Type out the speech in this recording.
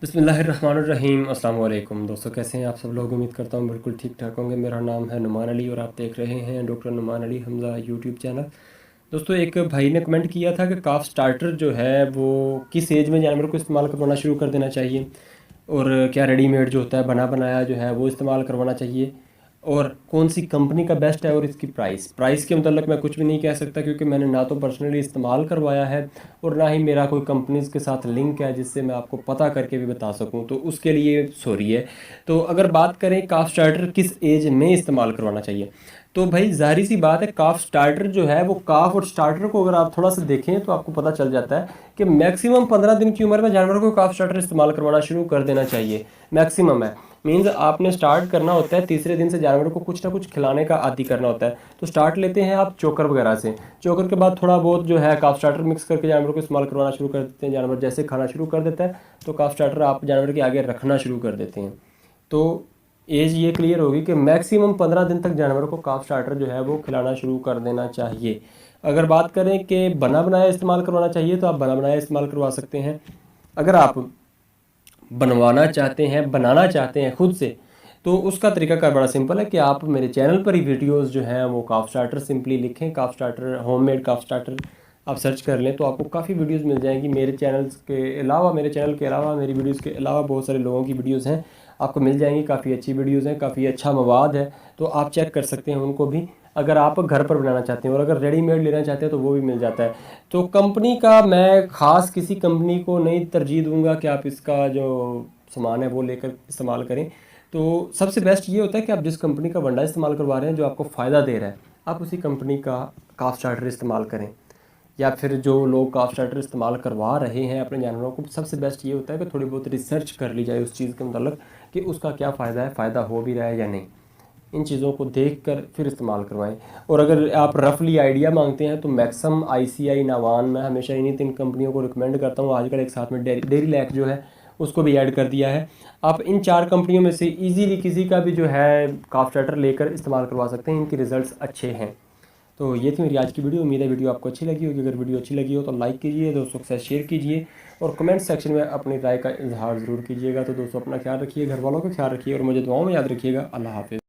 बिस्मिल्लाहिर्रहमानिर्रहीम। अस्सलाम वालेकुम दोस्तों, कैसे हैं आप सब लोग। उम्मीद करता हूँ बिल्कुल ठीक ठाक होंगे। मेरा नाम है नुमान अली और आप देख रहे हैं doctor Numan Ali Hamza YouTube channel. दोस्तों, एक भाई ने कमेंट किया था कि काफ स्टार्टर जो है वो किस एज में जानवर को इस्तेमाल करवाना शुरू कर देना चाहिए, और क्या रेडीमेड जो होता है बना बनाया जो है वो इस्तेमाल करवाना चाहिए, और कौन सी कंपनी का बेस्ट है, और इसकी प्राइस के मतलब मैं कुछ भी नहीं कह सकता, क्योंकि मैंने ना तो पर्सनली इस्तेमाल करवाया है और ना ही मेरा कोई कंपनीज़ के साथ लिंक है जिससे मैं आपको पता करके भी बता सकूं, तो उसके लिए सॉरी है। तो अगर बात करें काफ स्टार्टर किस एज में इस्तेमाल करवाना चाहिए, तो भाई जाहिर सी बात है, काफ स्टार्टर जो है वो काफ और स्टार्टर को अगर आप थोड़ा सा देखें तो आपको पता चल जाता है कि मैक्सिमम 15 दिन की उम्र में जानवर को काफ स्टार्टर इस्तेमाल करवाना शुरू कर देना चाहिए। मैक्सिमम है, मीन्स आपने स्टार्ट करना होता है तीसरे दिन से जानवर को कुछ ना कुछ खिलाने का आदी करना होता है। तो स्टार्ट लेते हैं आप चोकर वगैरह से, चोकर के बाद थोड़ा बहुत जो है काफ स्टार्टर मिक्स करके जानवर को इस्तेमाल करवाना शुरू कर देते हैं। जानवर जैसे खाना शुरू कर देता है तो काफ स्टार्टर आप जानवर के आगे रखना शुरू कर देते हैं। तो एज ये क्लियर होगी कि मैक्सिमम 15 दिन तक जानवर को काफ स्टार्टर जो है वो खिलाना शुरू कर देना चाहिए। अगर बात करें कि बना बनाया इस्तेमाल करवाना चाहिए तो आप बना बनाया इस्तेमाल करवा सकते हैं। अगर आप बनवाना चाहते हैं, बनाना चाहते हैं खुद से, तो उसका तरीकाकार बड़ा सिंपल है कि आप मेरे चैनल पर ही वीडियोस जो हैं वो काफ स्टार्टर सिंपली लिखें, काफ स्टार्टर होममेड काफ स्टार्टर आप सर्च कर लें तो आपको काफ़ी वीडियोस मिल जाएंगी। मेरे चैनल के अलावा मेरी वीडियोस के अलावा बहुत सारे लोगों की वीडियोस हैं, आपको मिल जाएंगी। काफ़ी अच्छी वीडियोस हैं, काफ़ी अच्छा मवाद है, तो आप चेक कर सकते हैं उनको भी, अगर आप घर पर बनाना चाहते हैं। और अगर रेडीमेड लेना चाहते हैं तो वो भी मिल जाता है। तो कंपनी का मैं ख़ास किसी कंपनी को नहीं तरजीह दूंगा कि आप इसका जो सामान है वो लेकर इस्तेमाल करें। तो सबसे बेस्ट ये होता है कि आप जिस कंपनी का वंडा इस्तेमाल करवा रहे हैं, जो आपको फ़ायदा दे रहा है, आप उसी कंपनी का काफ स्टार्टर इस्तेमाल करें। या फिर जो लोग काफ स्टार्टर इस्तेमाल करवा रहे हैं अपने जानवरों को, सबसे बेस्ट ये होता है कि थोड़ी बहुत रिसर्च कर ली जाए उस चीज़ के मतलब कि उसका क्या फ़ायदा है, फ़ायदा हो भी रहा है या नहीं। इन चीज़ों को देख कर फिर इस्तेमाल करवाएं। और अगर आप रफली आइडिया मांगते हैं तो मैक्सम, आईसीआई, नावान, मैं हमेशा इन्हीं 3 कंपनियों को रिकमेंड करता हूँ। आजकल एक साथ में डेरी लैक जो है उसको भी ऐड कर दिया है। आप इन 4 कंपनियों में से इजीली किसी का भी जो है काफ स्टार्टर लेकर इस्तेमाल करवा सकते हैं, इनके रिज़ल्ट्स अच्छे हैं। तो ये थी मेरी आज की वीडियो। उम्मीद है वीडियो आपको अच्छी लगी होगी। अगर वीडियो अच्छी लगी हो तो लाइक कीजिए, दोस्तों के साथ शेयर कीजिए और कमेंट सेक्शन में अपनी राय का इजहार ज़रूर कीजिएगा। तो दोस्तों, अपना ख्याल रखिए, घर वालों का ख्याल रखिए और मुझे दुआओं में याद रखिएगा। अल्लाह हाफ़िज़।